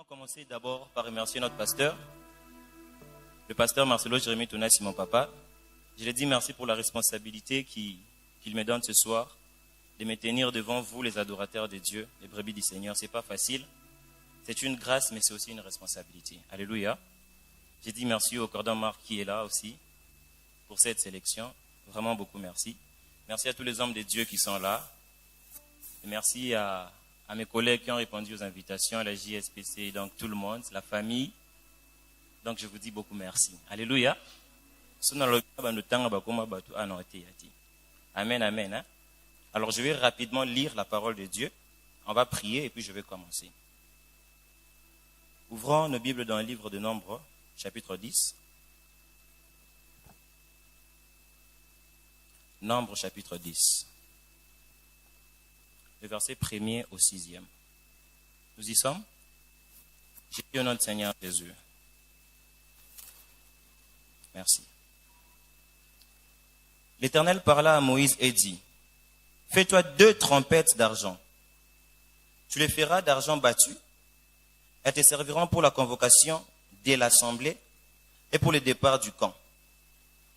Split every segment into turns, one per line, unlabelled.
commencer d'abord par remercier notre pasteur. Le pasteur Marcelo Jérémie Touna, c'est mon papa. Je lui ai dit merci pour la responsabilité qu'il me donne ce soir de me tenir devant vous, les adorateurs de Dieu, les brebis du Seigneur. C'est pas facile. C'est une grâce, mais c'est aussi une responsabilité. Alléluia. J'ai dit merci au cordon Marc qui est là aussi pour cette sélection. Vraiment beaucoup merci. Merci à tous les hommes de Dieu qui sont là. Et merci à mes collègues qui ont répondu aux invitations, à la JSPC, donc tout le monde, la famille. Donc je vous dis beaucoup merci. Alléluia. Amen, amen. Hein? Alors je vais rapidement lire la parole de Dieu. On va prier et puis je vais commencer. Ouvrons nos Bibles dans le livre de Nombres, chapitre 10. Nombres, chapitre 10. Le verset 1er au 6e. Nous y sommes? J'ai dit au nom du Seigneur Jésus. Merci. L'Éternel parla à Moïse et dit, « Fais-toi 2 trompettes d'argent. Tu les feras d'argent battu. Elles te serviront pour la convocation de l'assemblée et pour le départ du camp.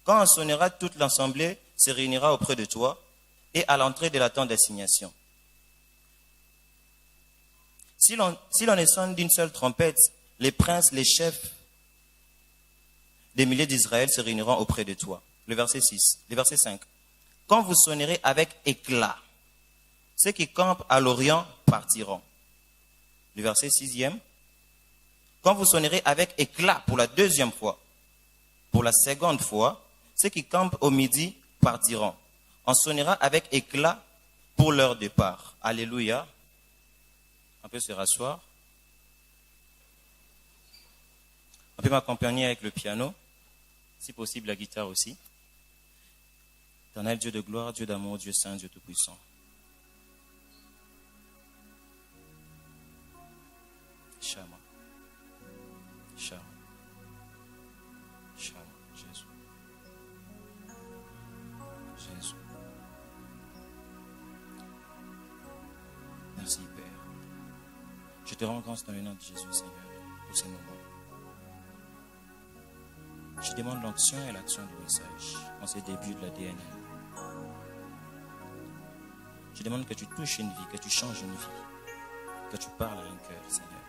Quand on sonnera, toute l'assemblée se réunira auprès de toi et à l'entrée de la tente d'assignation. Si l'on ne sonne d'une seule trompette, les princes, les chefs des milliers d'Israël se réuniront auprès de toi. » Le verset 6, le verset 5. « Quand vous sonnerez avec éclat, ceux qui campent à l'Orient partiront. » Le verset 6e. « Quand vous sonnerez avec éclat pour la 2e fois, pour la 2e fois, ceux qui campent au midi partiront. On sonnera avec éclat pour leur départ. » Alléluia. On peut se rasseoir. On peut m'accompagner avec le piano, si possible la guitare aussi. Éternel Dieu de gloire, Dieu d'amour, Dieu saint, Dieu tout-puissant. Shama. Shama. Shama. Jésus. Jésus. Merci Père. Je te rends grâce dans le nom de Jésus, Seigneur, pour ces moments. Je demande l'onction et l'action du message en ce début de la DNM. Je demande que tu touches une vie, que tu changes une vie, que tu parles à un cœur, Seigneur.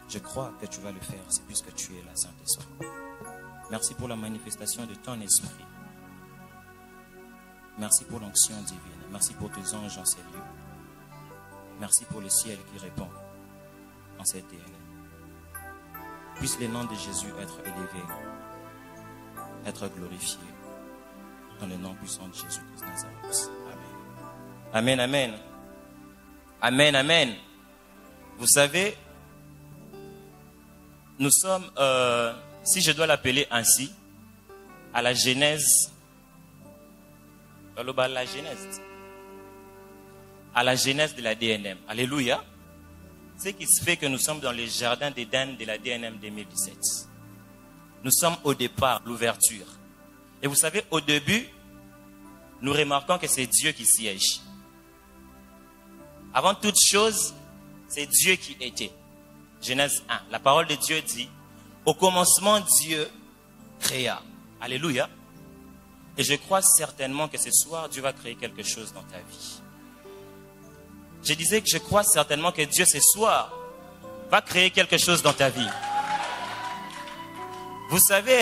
Je crois que tu vas le faire, c'est puisque tu es là, Saint-Esprit. Merci pour la manifestation de ton esprit. Merci pour l'onction divine. Merci pour tes anges en ces lieux. Merci pour le ciel qui répond en cette DNM. Puisse le nom de Jésus être élevé, être glorifié, dans le nom puissant de Jésus-Christ de Nazareth. Amen. Amen, amen. Amen, amen. Vous savez, nous sommes, si je dois l'appeler ainsi, à la genèse, à la genèse de la DNM. Alléluia. Ce qui se fait que nous sommes dans les jardins d'Éden de la DNM 2017. Nous sommes au départ, l'ouverture. Et vous savez, au début, nous remarquons que c'est Dieu qui siège. Avant toute chose, c'est Dieu qui était. Genèse 1. La parole de Dieu dit, au commencement, Dieu créa. Alléluia. Et je crois certainement que ce soir, Dieu va créer quelque chose dans ta vie. Je disais que je crois certainement que Dieu ce soir va créer quelque chose dans ta vie. Vous savez,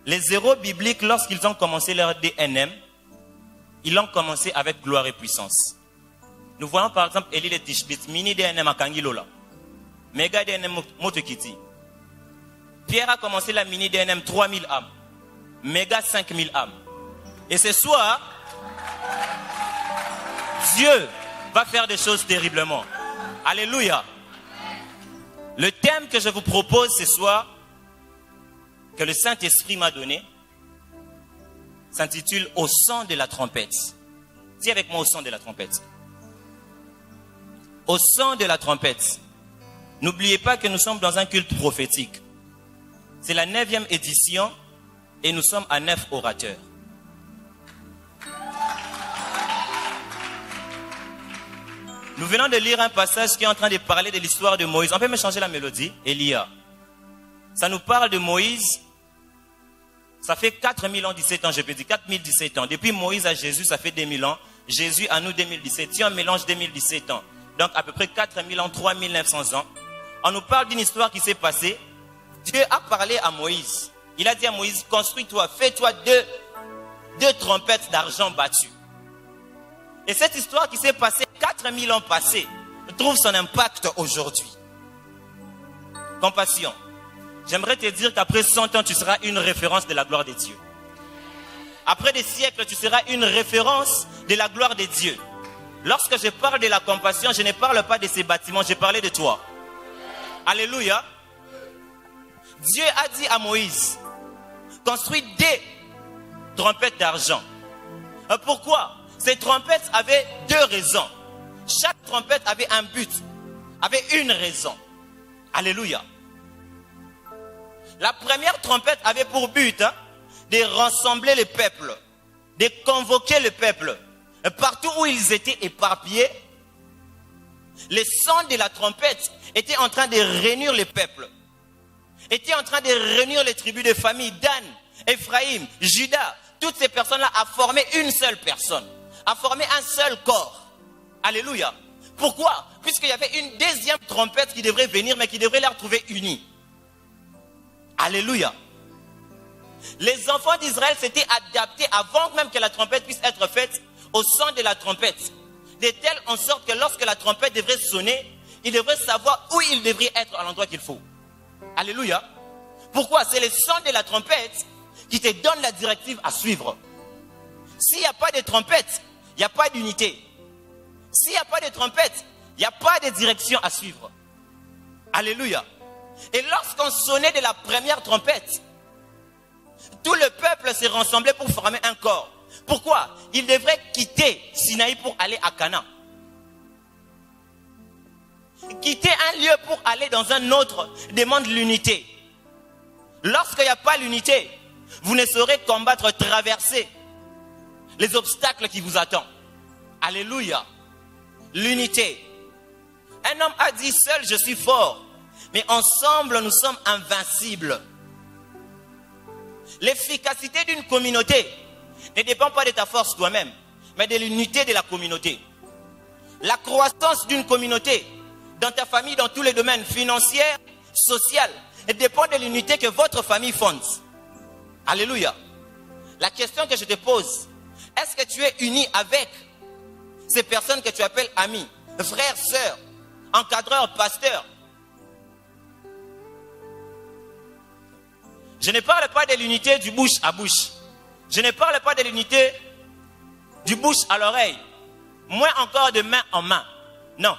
les héros bibliques, lorsqu'ils ont commencé leur DNM, ils l'ont commencé avec gloire et puissance. Nous voyons par exemple Élie le Tishbit, mini DNM à Kangilola, méga DNM Motokiti. Pierre a commencé la mini DNM 3000 âmes, méga 5000 âmes. Et ce soir, Dieu va faire des choses terriblement. Alléluia. Le thème que je vous propose ce soir, que le Saint-Esprit m'a donné, s'intitule « Au son de la trompette ». Dis avec moi « Au son de la trompette ». Au son de la trompette. N'oubliez pas que nous sommes dans un culte prophétique. C'est la 9e édition et nous sommes à 9 orateurs. Nous venons de lire un passage qui est en train de parler de l'histoire de Moïse. On peut me changer la mélodie? Elia. Ça nous parle de Moïse. Ça fait 4000 ans, 17 ans, je peux dire 4017 ans. Depuis Moïse à Jésus, ça fait 2000 ans. Jésus à nous 2017. Si on mélange 2017 ans, donc à peu près 4000 ans, 3900 ans, on nous parle d'une histoire qui s'est passée. Dieu a parlé à Moïse. Il a dit à Moïse, construis-toi, fais-toi deux trompettes d'argent battues. Et cette histoire qui s'est passée 4000 ans passés trouve son impact aujourd'hui. Compassion. J'aimerais te dire qu'après 100 ans, tu seras une référence de la gloire de Dieu. Après des siècles, tu seras une référence de la gloire de Dieu. Lorsque je parle de la compassion, je ne parle pas de ces bâtiments, je parlais de toi. Alléluia. Dieu a dit à Moïse, construis des trompettes d'argent. Pourquoi? Ces trompettes avaient deux raisons. Chaque trompette avait un but, avait une raison. Alléluia. La première trompette avait pour but de rassembler le peuple, de convoquer le peuple. Partout où ils étaient éparpillés, le son de la trompette était en train de réunir le peuple. Était en train de réunir les tribus de famille, Dan, Ephraïm, Juda. Toutes ces personnes-là a formé une seule personne, a formé un seul corps. Alléluia. Pourquoi? Puisqu'il y avait une deuxième trompette qui devrait venir, mais qui devrait les retrouver unis. Alléluia. Les enfants d'Israël s'étaient adaptés avant même que la trompette puisse être faite au son de la trompette. De telle en sorte que lorsque la trompette devrait sonner, ils devraient savoir où ils devraient être à l'endroit qu'il faut. Alléluia. Pourquoi? C'est le son de la trompette qui te donne la directive à suivre. S'il n'y a pas de trompette, il n'y a pas d'unité. S'il n'y a pas de trompette, il n'y a pas de direction à suivre. Alléluia. Et lorsqu'on sonnait de la première trompette, tout le peuple s'est rassemblé pour former un corps. Pourquoi? Il devrait quitter Sinaï pour aller à Canaan. Quitter un lieu pour aller dans un autre demande l'unité. Lorsqu'il n'y a pas l'unité, vous ne saurez combattre, traverser les obstacles qui vous attendent. Alléluia. L'unité. Un homme a dit, seul je suis fort, mais ensemble nous sommes invincibles. L'efficacité d'une communauté ne dépend pas de ta force toi-même, mais de l'unité de la communauté. La croissance d'une communauté, dans ta famille, dans tous les domaines financiers, sociaux, dépend de l'unité que votre famille fonde. Alléluia. La question que je te pose, est-ce que tu es uni avec ces personnes que tu appelles amis, frères, sœurs, encadreurs, pasteurs? Je ne parle pas de l'unité du bouche à bouche. Je ne parle pas de l'unité du bouche à l'oreille. Moins encore de main en main. Non.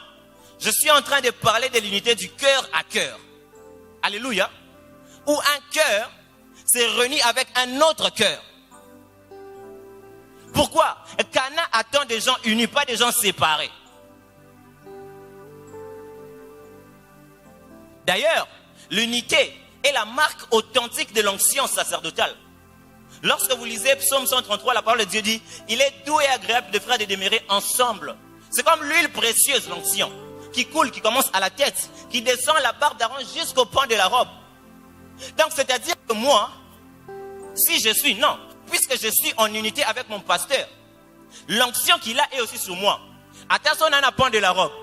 Je suis en train de parler de l'unité du cœur à cœur. Alléluia. Où un cœur s'est réuni avec un autre cœur. Pourquoi? Cana attend des gens unis, pas des gens séparés. D'ailleurs, l'unité est la marque authentique de l'onction sacerdotale. Lorsque vous lisez Psaume 133, la parole de Dieu dit, il est doux et agréable de frères de demeurer ensemble. C'est comme l'huile précieuse, l'onction, qui coule, qui commence à la tête, qui descend la barbe d'Aaron jusqu'au pan de la robe. Donc, c'est-à-dire que moi, si je suis, non, puisque je suis en unité avec mon pasteur, l'onction qu'il a est aussi sur moi. Attention, on a un pan de la robe.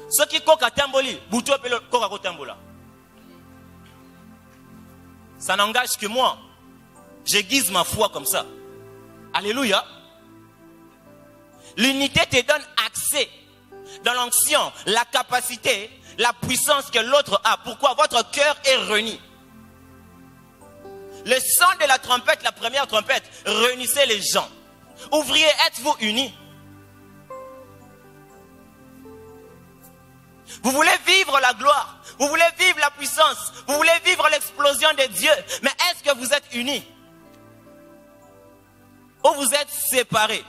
Ceux qui coquent à Tamboli, Boutou appelle coquent à Tambola. Ça n'engage que moi. J'aiguise ma foi comme ça. Alléluia. L'unité te donne accès dans l'onction, la capacité, la puissance que l'autre a. Pourquoi? Votre cœur est réuni. Le son de la trompette, la première trompette, réunissez les gens. Ouvriers, êtes-vous unis? Vous voulez vivre la gloire, vous voulez vivre la puissance, vous voulez vivre l'explosion de Dieu, mais est-ce que vous êtes unis? Ou vous êtes séparés?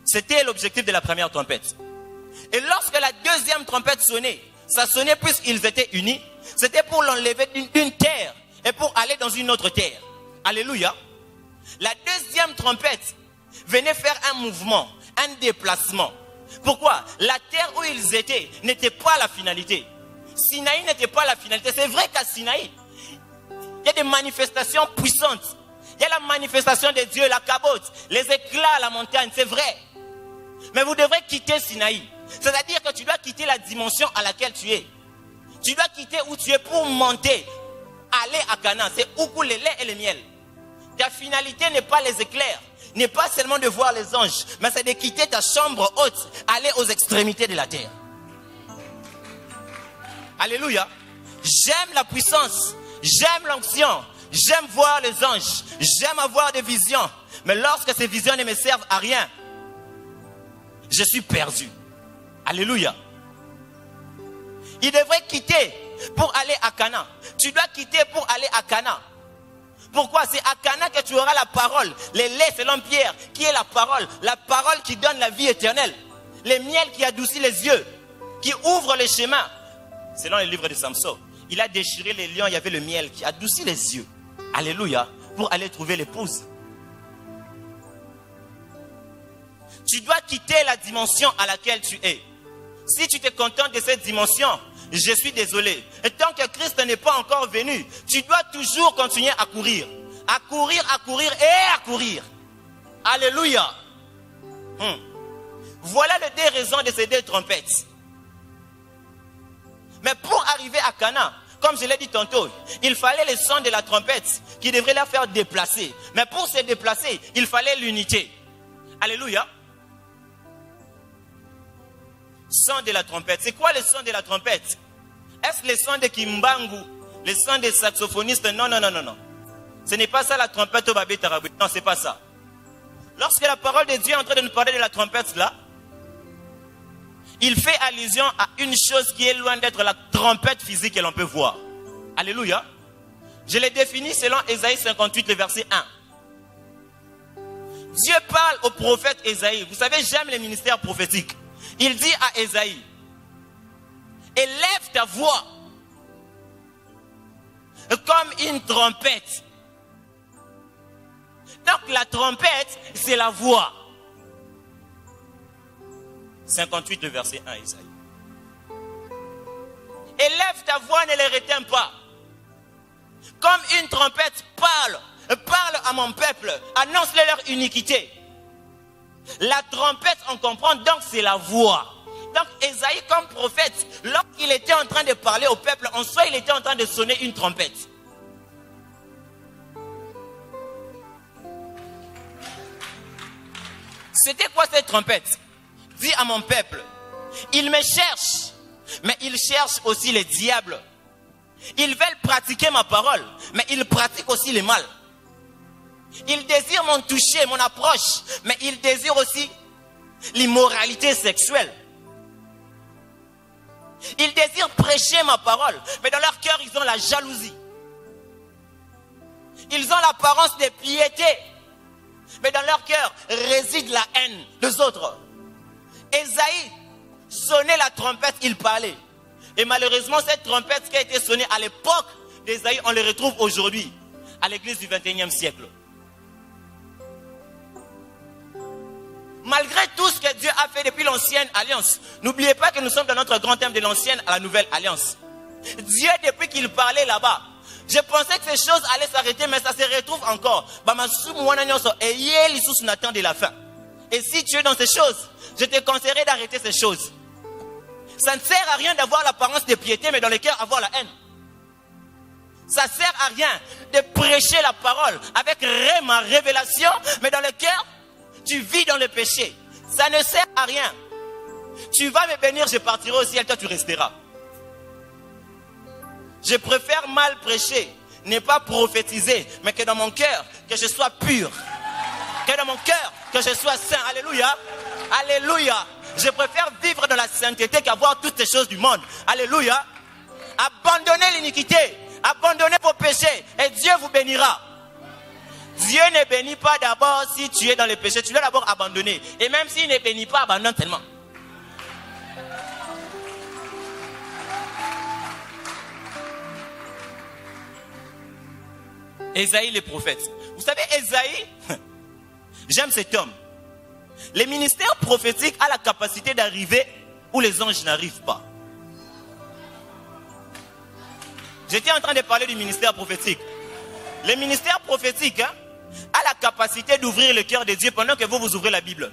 C'était l'objectif de la première trompette. Et lorsque la deuxième trompette sonnait, ça sonnait puisqu'ils étaient unis, c'était pour l'enlever d'une terre et pour aller dans une autre terre. Alléluia. La deuxième trompette venaient faire un mouvement, un déplacement. Pourquoi? La terre où ils étaient n'était pas la finalité. Sinaï n'était pas la finalité. C'est vrai qu'à Sinaï, il y a des manifestations puissantes. Il y a la manifestation de Dieu, la cabote, les éclats à la montagne, c'est vrai. Mais vous devrez quitter Sinaï. C'est-à-dire que tu dois quitter la dimension à laquelle tu es. Tu dois quitter où tu es pour monter, aller à Canaan. C'est où coule le lait et le miel. Ta finalité n'est pas les éclairs, n'est pas seulement de voir les anges, mais c'est de quitter ta chambre haute, aller aux extrémités de la terre. Alléluia. J'aime la puissance, j'aime l'onction, j'aime voir les anges, j'aime avoir des visions. Mais lorsque ces visions ne me servent à rien, je suis perdu. Alléluia. Il devrait quitter pour aller à Canaan. Tu dois quitter pour aller à Canaan. Pourquoi? C'est à Canaan que tu auras la parole. Le lait selon Pierre, qui est la parole qui donne la vie éternelle. Le miel qui adoucit les yeux, qui ouvre les chemins. Selon le livre de Samson, il a déchiré les lions, il y avait le miel qui adoucit les yeux. Alléluia. Pour aller trouver l'épouse. Tu dois quitter la dimension à laquelle tu es. Si tu te contentes de cette dimension, je suis désolé. Et tant que Christ n'est pas encore venu, tu dois toujours continuer à courir. À courir, à courir et à courir. Alléluia. Voilà les deux raisons de ces deux trompettes. Mais pour arriver à Canaan, comme je l'ai dit tantôt, il fallait le son de la trompette qui devrait la faire déplacer. Mais pour se déplacer, il fallait l'unité. Alléluia. Son de la trompette. C'est quoi le son de la trompette? Est-ce le son de Kimbangu? Le son des saxophonistes? Non. Ce n'est pas ça la trompette au Babé Tarabou. Non, c'est pas ça. Lorsque la parole de Dieu est en train de nous parler de la trompette là, il fait allusion à une chose qui est loin d'être la trompette physique que l'on peut voir. Alléluia. Je l'ai défini selon Ésaïe 58, le verset 1. Dieu parle au prophète Ésaïe. Vous savez, j'aime les ministères prophétiques. Il dit à Ésaïe, élève ta voix comme une trompette. Donc la trompette, c'est la voix. 58, le verset 1, Ésaïe. Élève ta voix, ne les retiens pas. Comme une trompette parle à mon peuple, annonce-leur leur iniquité. La trompette, on comprend, donc c'est la voix. Donc Ésaïe comme prophète, lorsqu'il était en train de parler au peuple, en soi il était en train de sonner une trompette. C'était quoi cette trompette? Dis à mon peuple, ils me cherchent, mais ils cherchent aussi les diables. Ils veulent pratiquer ma parole, mais ils pratiquent aussi le mal. Ils désirent mon toucher, mon approche, mais ils désirent aussi l'immoralité sexuelle. Ils désirent prêcher ma parole, mais dans leur cœur, ils ont la jalousie. Ils ont l'apparence de piété, mais dans leur cœur réside la haine des autres. Ésaïe sonnait la trompette, il parlait. Et malheureusement, cette trompette qui a été sonnée à l'époque d'Ésaïe, on le retrouve aujourd'hui à l'église du 21e siècle. Malgré tout ce que Dieu a fait depuis l'ancienne alliance, n'oubliez pas que nous sommes dans notre grand thème de l'ancienne à la nouvelle alliance. Dieu, depuis qu'il parlait là-bas, je pensais que ces choses allaient s'arrêter, mais ça se retrouve encore. Et si tu es dans ces choses, je te conseillerais d'arrêter ces choses. Ça ne sert à rien d'avoir l'apparence de piété, mais dans le cœur avoir la haine. Ça ne sert à rien de prêcher la parole avec ma révélation, mais dans le cœur, tu vis dans le péché. Ça ne sert à rien. Tu vas me bénir, je partirai au ciel, toi tu resteras. Je préfère mal prêcher, ne pas prophétiser, mais que dans mon cœur, que je sois pur. Que dans mon cœur, que je sois saint. Alléluia. Alléluia. Je préfère vivre dans la sainteté qu'avoir toutes les choses du monde. Alléluia. Abandonnez l'iniquité. Abandonnez vos péchés. Et Dieu vous bénira. Dieu ne bénit pas d'abord si tu es dans le péché. Tu dois d'abord abandonner. Et même s'il ne bénit pas, abandonne tellement. Ésaïe le prophète. Vous savez, Ésaïe, J'aime cet homme. Les ministères prophétiques ont la capacité d'arriver où les anges n'arrivent pas. J'étais en train de parler du ministère prophétique. Les ministères prophétiques a la capacité d'ouvrir le cœur de Dieu pendant que vous ouvrez la Bible.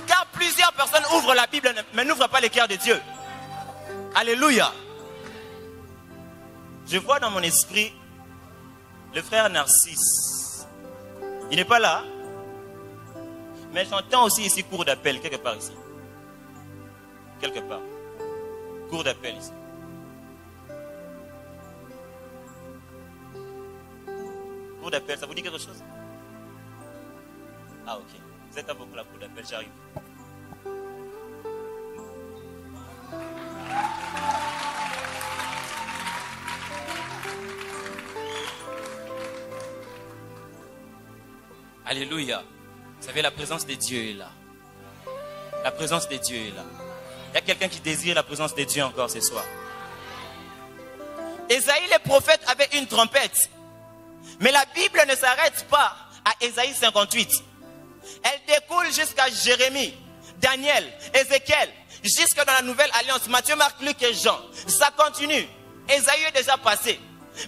Car plusieurs personnes ouvrent la Bible mais n'ouvrent pas le cœur de Dieu. Alléluia. Je vois dans mon esprit le frère Narcisse. Il n'est pas là. Mais j'entends aussi ici cours d'appel, quelque part ici. Quelque part. Cours d'appel ici. Cours d'appel, ça vous dit quelque chose? Ah ok. Vous êtes à vos la cour d'appel, j'arrive. Alléluia. Vous savez, la présence de Dieu est là. La présence de Dieu est là. Il y a quelqu'un qui désire la présence de Dieu encore ce soir. Ésaïe le prophète avait une trompette. Mais la Bible ne s'arrête pas à Ésaïe 58. Elle découle jusqu'à Jérémie, Daniel, Ézéchiel, jusque dans la nouvelle alliance, Matthieu, Marc, Luc et Jean. Ça continue. Ésaïe est déjà passé.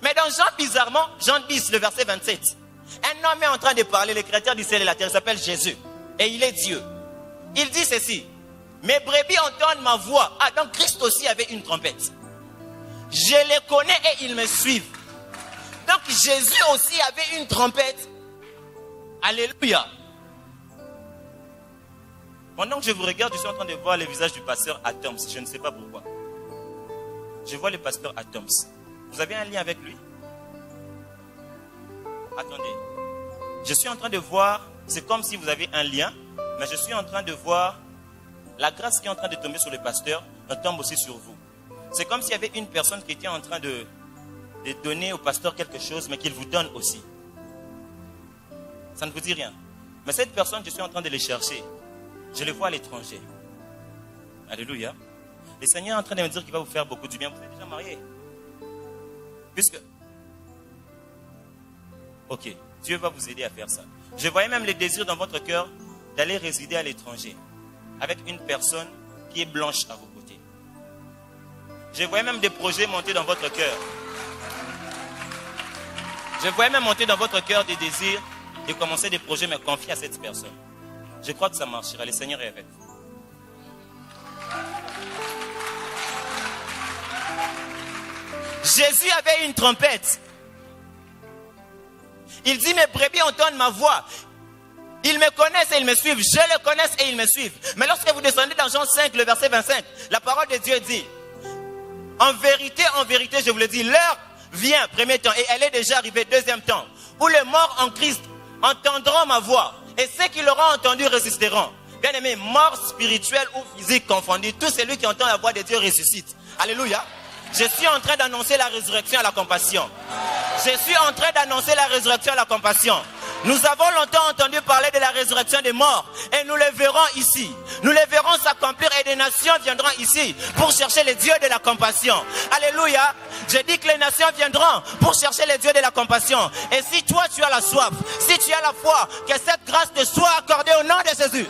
Mais dans Jean, bizarrement, Jean 10, le verset 27, un homme est en train de parler, le créateur du ciel et la terre, il s'appelle Jésus. Et il est Dieu. Il dit ceci: mes brebis entendent ma voix. Ah, donc Christ aussi avait une trompette. Je les connais et ils me suivent. Donc Jésus aussi avait une trompette. Alléluia. Pendant que je vous regarde, je suis en train de voir le visage du pasteur Atoms. Je ne sais pas pourquoi. Je vois le pasteur Atoms. Vous avez un lien avec lui? Attendez. Je suis en train de voir, c'est comme si vous avez un lien, mais je suis en train de voir la grâce qui est en train de tomber sur le pasteur, elle tombe aussi sur vous. C'est comme s'il y avait une personne qui était en train de donner au pasteur quelque chose, mais qu'il vous donne aussi. Ça ne vous dit rien. Mais cette personne, je suis en train de les chercher. Je le vois à l'étranger. Alléluia. Le Seigneur est en train de me dire qu'il va vous faire beaucoup du bien. Vous êtes déjà marié. Puisque... Ok, Dieu va vous aider à faire ça. Je voyais même le désir dans votre cœur d'aller résider à l'étranger avec une personne qui est blanche à vos côtés. Je voyais même des projets monter dans votre cœur. Je voyais même monter dans votre cœur des désirs de commencer des projets, mais confier à cette personne. Je crois que ça marchera. Le Seigneur est avec vous. Jésus avait une trompette. Il dit: mes brebis entendent ma voix. Ils me connaissent et ils me suivent. Je les connais et ils me suivent. Mais lorsque vous descendez dans Jean 5, le verset 25, la parole de Dieu dit: en vérité, je vous le dis, l'heure vient, premier temps, et elle est déjà arrivée, deuxième temps, où les morts en Christ entendront ma voix, et ceux qui l'auront entendu résisteront. Bien aimé, mort spirituelle ou physique confondue, tout celui qui entend la voix de Dieu ressuscite. Alléluia. Je suis en train d'annoncer la résurrection à la compassion. Je suis en train d'annoncer la résurrection à la compassion. Nous avons longtemps entendu parler de la résurrection des morts et nous les verrons ici. Nous les verrons s'accomplir et des nations viendront ici pour chercher les dieux de la compassion. Alléluia. Je dis que les nations viendront pour chercher les dieux de la compassion. Et si toi tu as la soif, si tu as la foi, que cette grâce te soit accordée au nom de Jésus.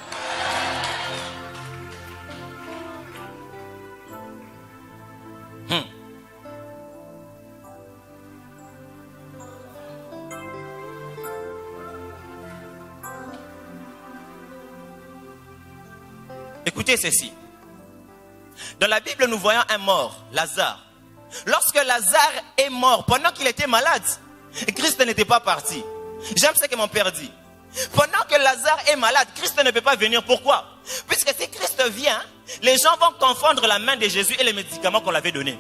Écoutez ceci. Dans la Bible, nous voyons un mort, Lazare. Lorsque Lazare est mort, pendant qu'il était malade, Christ n'était pas parti. J'aime ce que mon père dit. Pendant que Lazare est malade, Christ ne peut pas venir. Pourquoi? Puisque si Christ vient, les gens vont confondre la main de Jésus et les médicaments qu'on l'avait donnés.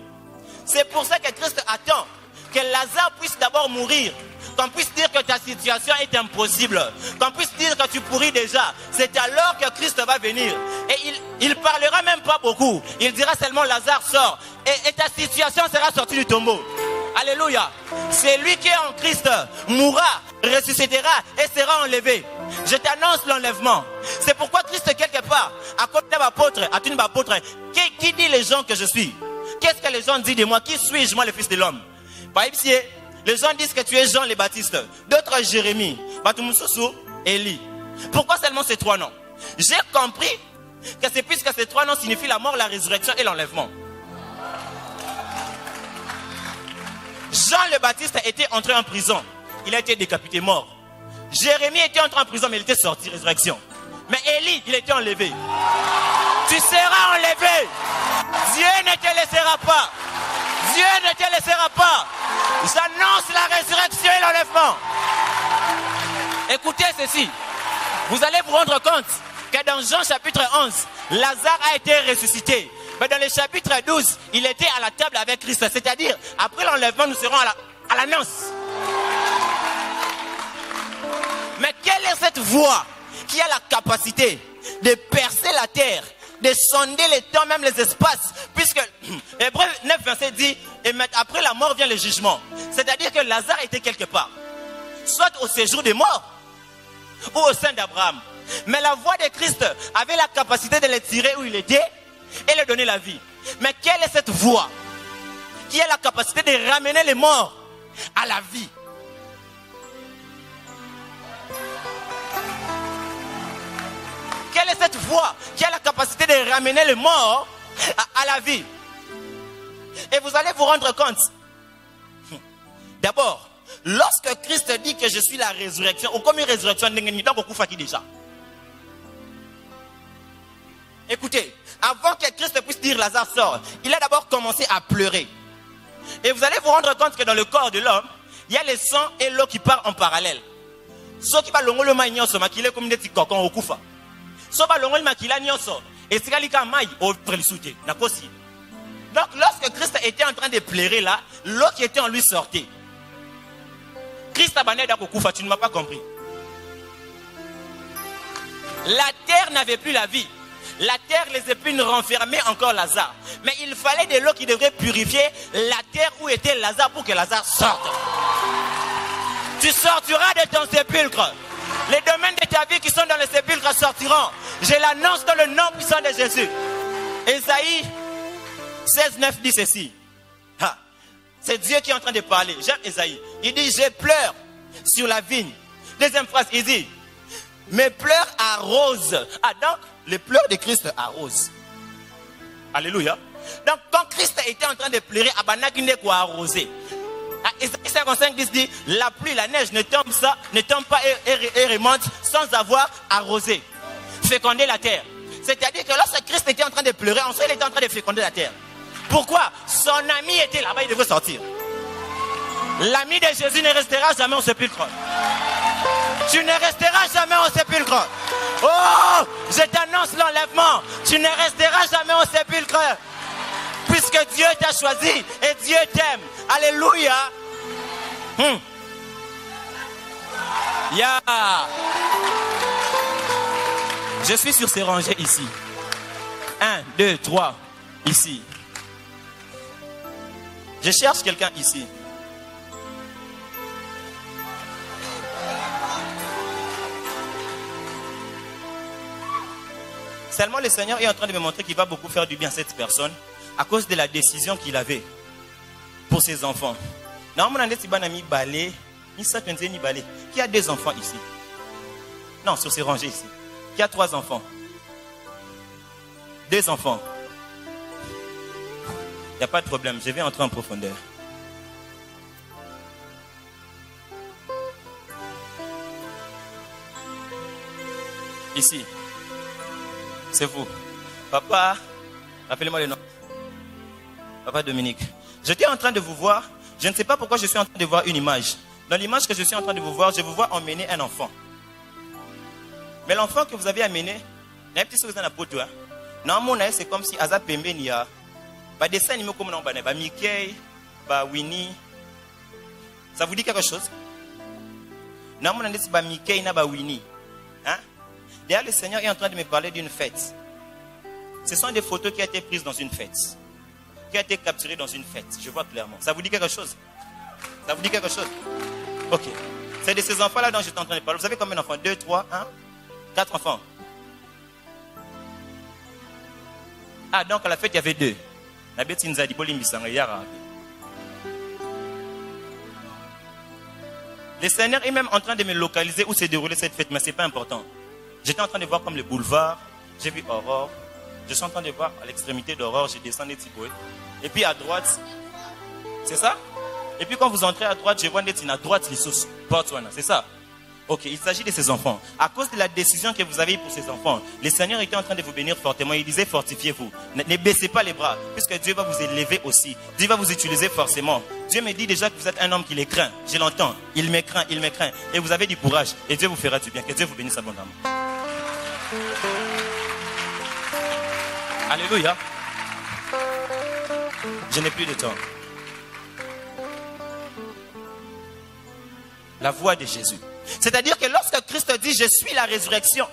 C'est pour ça que Christ attend que Lazare puisse d'abord mourir. Qu'on puisse dire que ta situation est impossible. Qu'on puisse dire que tu pourris déjà. C'est alors que Christ va venir. Et il parlera même pas beaucoup. Il dira seulement: Lazare sort. Et ta situation sera sortie du tombeau. Alléluia. C'est lui qui est en Christ mourra, ressuscitera et sera enlevé. Je t'annonce l'enlèvement. C'est pourquoi Christ quelque part, à côté de l'apôtre, à une apôtre, qui dit les gens que je suis? Qu'est-ce que les gens disent de moi? Qui suis-je, moi, le Fils de l'homme? Par exemple, Les gens disent que tu es Jean le Baptiste. D'autres Jérémie. Batumususu, Élie. Pourquoi seulement ces 3 noms? J'ai compris que c'est puisque ces 3 noms signifient la mort, la résurrection et l'enlèvement. Jean le Baptiste était entré en prison. Il a été décapité, mort. Jérémie était entré en prison, mais il était sorti, résurrection. Mais Élie, il était enlevé. Tu seras enlevé. Dieu ne te laissera pas. Dieu ne te laissera pas. J'annonce la résurrection et l'enlèvement. Écoutez ceci. Vous allez vous rendre compte que dans Jean chapitre 11, Lazare a été ressuscité. Mais dans le chapitre 12, il était à la table avec Christ. C'est-à-dire, après l'enlèvement, nous serons à la noce. Mais quelle est cette voix qui a la capacité de percer la terre, de sonder les temps, même les espaces? Puisque Hébreux 9, verset dit, et après la mort vient le jugement. C'est-à-dire que Lazare était quelque part, soit au séjour des morts, ou au sein d'Abraham. Mais la voix de Christ avait la capacité de le tirer où il était et lui donner la vie. Mais quelle est cette voix qui a la capacité de ramener les morts à la vie? Quelle est cette voix qui a la capacité de ramener les morts à la vie? Et vous allez vous rendre compte. D'abord, lorsque Christ dit que je suis la résurrection, ou comme une résurrection, déjà. Écoutez, avant que Christ puisse dire Lazare sort, il a d'abord commencé à pleurer. Et vous allez vous rendre compte que dans le corps de l'homme, il y a le sang et l'eau qui partent en parallèle. Ce qui va le maïnyoso, makile comme des petits cocons au koufa. Ce qui va le makila nyoso, et c'est kalika maï au prelisouté, n'a pas si. Donc lorsque Christ était en train de pleurer là, l'eau qui était en lui sortait. Christ a bané d'ako koufa, tu ne m'as pas compris. La terre n'avait plus la vie. La terre, les épines renfermaient encore Lazare. Mais il fallait de l'eau qui devrait purifier la terre où était Lazare pour que Lazare sorte. Tu sortiras de ton sépulcre. Les domaines de ta vie qui sont dans le sépulcre sortiront. Je l'annonce dans le nom puissant de Jésus. Ésaïe 16, 9 dit ceci. C'est Dieu qui est en train de parler. J'aime Ésaïe. Il dit, je pleure sur la vigne. Deuxième phrase, il dit, mes pleurs arrosent. Donc, les pleurs de Christ arrosent. Alléluia. Donc, quand Christ était en train de pleurer, Abanakine quoi arroser. Ésaïe 55 dit, la pluie, la neige ne tombe pas et remonte sans avoir arrosé. Féconder la terre. C'est-à-dire que lorsque Christ était en train de pleurer, ensuite il était en train de féconder la terre. Pourquoi? Son ami était là-bas, il devait sortir. L'ami de Jésus ne restera jamais au sépulcre. Tu ne resteras jamais au sépulcre. Oh, je t'annonce l'enlèvement. Tu ne resteras jamais au sépulcre. Puisque Dieu t'a choisi et Dieu t'aime. Alléluia. Je suis sur ces rangées ici. 1, 2, 3. Ici. Je cherche quelqu'un ici. Seulement le Seigneur est en train de me montrer qu'il va beaucoup faire du bien à cette personne à cause de la décision qu'il avait pour ses enfants. Qui a 2 enfants ici? Non, sur ces rangées ici. Qui a 3 enfants? 2 enfants. Il n'y a pas de problème, je vais entrer en profondeur. Ici. C'est vous. Papa, rappelez-moi le nom. Papa Dominique. J'étais en train de vous voir. Je ne sais pas pourquoi je suis en train de voir une image. Dans l'image que je suis en train de vous voir, je vous vois emmener un enfant. Mais l'enfant que vous avez amené, c'est comme si Aza Pembe Nia, dessin animé comme Mickey, Winnie. Ça vous dit quelque chose? Mickey na Winnie. Hein? D'ailleurs, le Seigneur est en train de me parler d'une fête. Ce sont des photos qui ont été prises dans une fête. Qui ont été capturées dans une fête. Je vois clairement. Ça vous dit quelque chose? Ça vous dit quelque chose? Ok. C'est de ces enfants-là dont j'étais en train de parler. Vous savez combien d'enfants? 2, 3, 1, 4 enfants. Ah, donc à la fête, il y avait 2. Le Seigneur est même en train de me localiser où s'est déroulée cette fête, mais ce n'est pas important. J'étais en train de voir comme le boulevard, j'ai vu Aurore. Je suis en train de voir à l'extrémité d'Aurore, j'ai descendu Tiboué. Et puis à droite, c'est ça? Et puis quand vous entrez à droite, je vois Netine à droite, les sous Botswana, c'est ça? Ok, il s'agit de ces enfants. À cause de la décision que vous avez eue pour ces enfants, le Seigneur était en train de vous bénir fortement. Il disait fortifiez-vous. Ne baissez pas les bras, puisque Dieu va vous élever aussi. Dieu va vous utiliser forcément. Dieu me dit déjà que vous êtes un homme qui les craint. Je l'entends. Il me craint, il me craint. Et vous avez du courage. Et Dieu vous fera du bien. Que Dieu vous bénisse abondamment. Alléluia. Je n'ai plus de temps. La voix de Jésus. C'est-à-dire que lorsque Christ dit je suis la résurrection,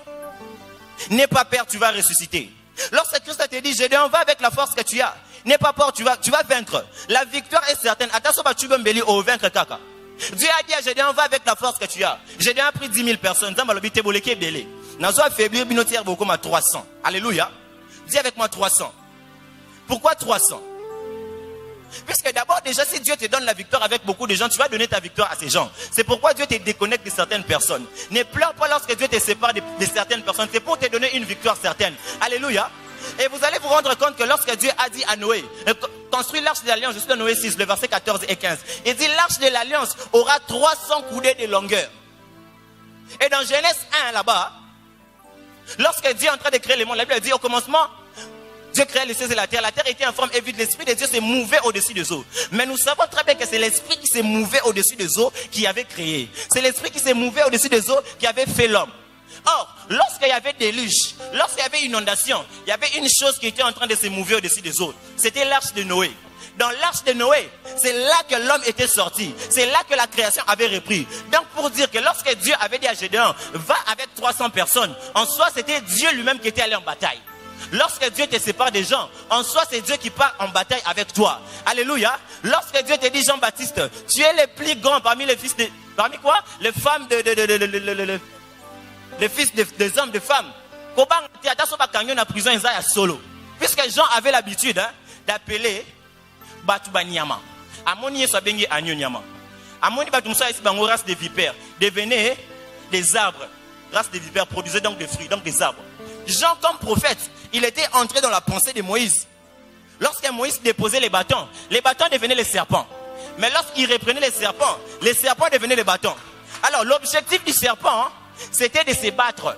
n'aie pas peur, tu vas ressusciter. Lorsque Christ te dit je viens, va avec la force que tu as, n'aie pas peur, tu vas vaincre. La victoire est certaine. Attention, tu vas au vaincre kaka. Dieu a dit je viens, va avec la force que tu as. Je viens a pris 10 000 personnes. Nazo a faibli binotière beaucoup à 300. Alléluia. Dis avec moi 300. Pourquoi 300? Puisque d'abord, déjà, si Dieu te donne la victoire avec beaucoup de gens, tu vas donner ta victoire à ces gens. C'est pourquoi Dieu te déconnecte de certaines personnes. Ne pleure pas lorsque Dieu te sépare de certaines personnes. C'est pour te donner une victoire certaine. Alléluia. Et vous allez vous rendre compte que lorsque Dieu a dit à Noé, construis l'arche de l'alliance, je suis dans Noé 6, le verset 14 et 15. Il dit l'arche de l'alliance aura 300 coudées de longueur. Et dans Genèse 1 là-bas, lorsque Dieu est en train de créer le monde, la Bible dit au commencement, Dieu créait les cieux et la terre. La terre était en forme et vide. L'esprit de Dieu s'est mouvé au-dessus des eaux. Mais nous savons très bien que c'est l'esprit qui s'est mouvé au-dessus des eaux qui avait créé. C'est l'esprit qui s'est mouvé au-dessus des eaux qui avait fait l'homme. Or, lorsqu'il y avait déluge, lorsqu'il y avait inondation, il y avait une chose qui était en train de se mouver au-dessus des eaux. C'était l'arche de Noé. Dans l'arche de Noé, c'est là que l'homme était sorti. C'est là que la création avait repris. Donc pour dire que lorsque Dieu avait dit à Gédéon, va avec 300 personnes, en soi c'était Dieu lui-même qui était allé en bataille. Lorsque Dieu te sépare des gens, en soi c'est Dieu qui part en bataille avec toi. Alléluia. Lorsque Dieu te dit Jean-Baptiste, tu es le plus grand parmi les fils de... Parmi quoi? Les femmes les fils des hommes, des femmes. Puisque Jean avait l'habitude d'appeler Batouba Nyama. Amoni Sabengi Agno Nyama. Amoni Batumsa ici bango race de vipères. Devenez des arbres. Race de vipères produisait donc des fruits, donc des arbres. Jean comme prophète, il était entré dans la pensée de Moïse. Lorsque Moïse déposait les bâtons devenaient les serpents. Mais lorsqu'il reprenait les serpents devenaient les bâtons. Alors l'objectif du serpent, c'était de se battre.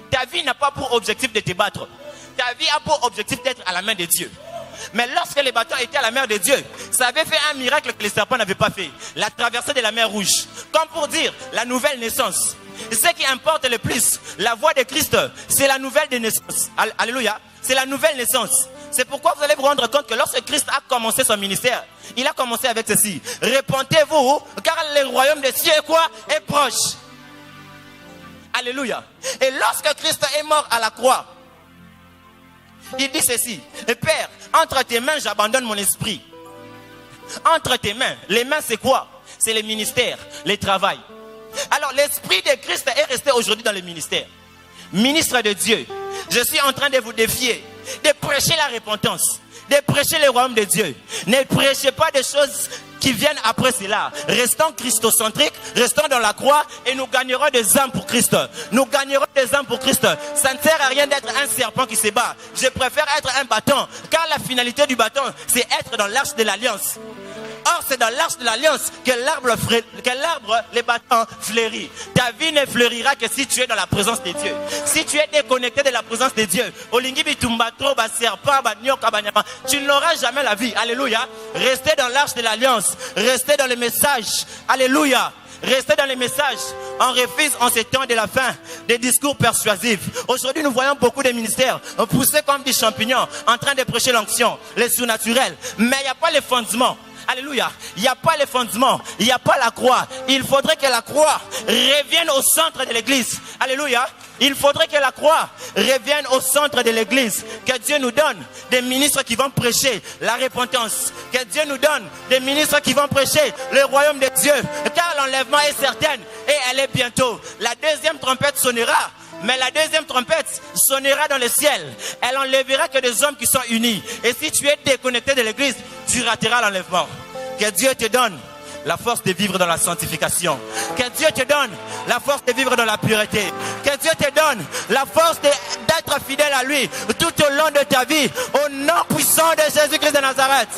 Ta vie n'a pas pour objectif de te battre. Ta vie a pour objectif d'être à la main de Dieu. Mais lorsque les bâtons étaient à la main de Dieu, ça avait fait un miracle que les serpents n'avaient pas fait. La traversée de la mer Rouge. Comme pour dire la nouvelle naissance. Ce qui importe le plus, la voix de Christ, c'est la nouvelle de naissance. Alléluia. C'est la nouvelle naissance. C'est pourquoi vous allez vous rendre compte que lorsque Christ a commencé son ministère, il a commencé avec ceci. Répentez-vous, car le royaume des cieux est quoi? Est proche. Alléluia. Et lorsque Christ est mort à la croix, il dit ceci. Père, entre tes mains, j'abandonne mon esprit. Entre tes mains. Les mains, c'est quoi? C'est le ministère, le travail. Alors, l'esprit de Christ est resté aujourd'hui dans le ministère. Ministre de Dieu, je suis en train de vous défier, de prêcher la repentance, de prêcher le royaume de Dieu. Ne prêchez pas des choses qui viennent après cela. Restons christocentriques, restons dans la croix et nous gagnerons des âmes pour Christ. Nous gagnerons des âmes pour Christ. Ça ne sert à rien d'être un serpent qui se bat. Je préfère être un bâton, car la finalité du bâton, c'est être dans l'arche de l'alliance. Or, c'est dans l'arche de l'alliance que l'arbre, les bâtons fleurit. Ta vie ne fleurira que si tu es dans la présence de Dieu. Si tu es déconnecté de la présence de Dieu, tu n'auras jamais la vie. Alléluia. Restez dans l'arche de l'alliance. Restez dans le message. Alléluia. Restez dans les messages. On refuse en ces temps de la fin des discours persuasifs. Aujourd'hui, nous voyons beaucoup de ministères poussés comme des champignons en train de prêcher l'onction, les surnaturels. Mais il n'y a pas les fondements. Alléluia. Il n'y a pas les fondements. Il n'y a pas la croix. Il faudrait que la croix revienne au centre de l'église. Alléluia. Il faudrait que la croix revienne au centre de l'église. Que Dieu nous donne des ministres qui vont prêcher la repentance. Que Dieu nous donne des ministres qui vont prêcher le royaume de Dieu. Car l'enlèvement est certain et elle est bientôt. La deuxième trompette sonnera. Mais la deuxième trompette sonnera dans le ciel. Elle enlèvera que des hommes qui sont unis. Et si tu es déconnecté de l'église, tu rateras l'enlèvement. Que Dieu te donne
la force de vivre dans la sanctification. Que Dieu te donne la force de vivre dans la pureté. Que Dieu te donne la force d'être fidèle à lui tout au long de ta vie. Au nom puissant de Jésus-Christ de Nazareth.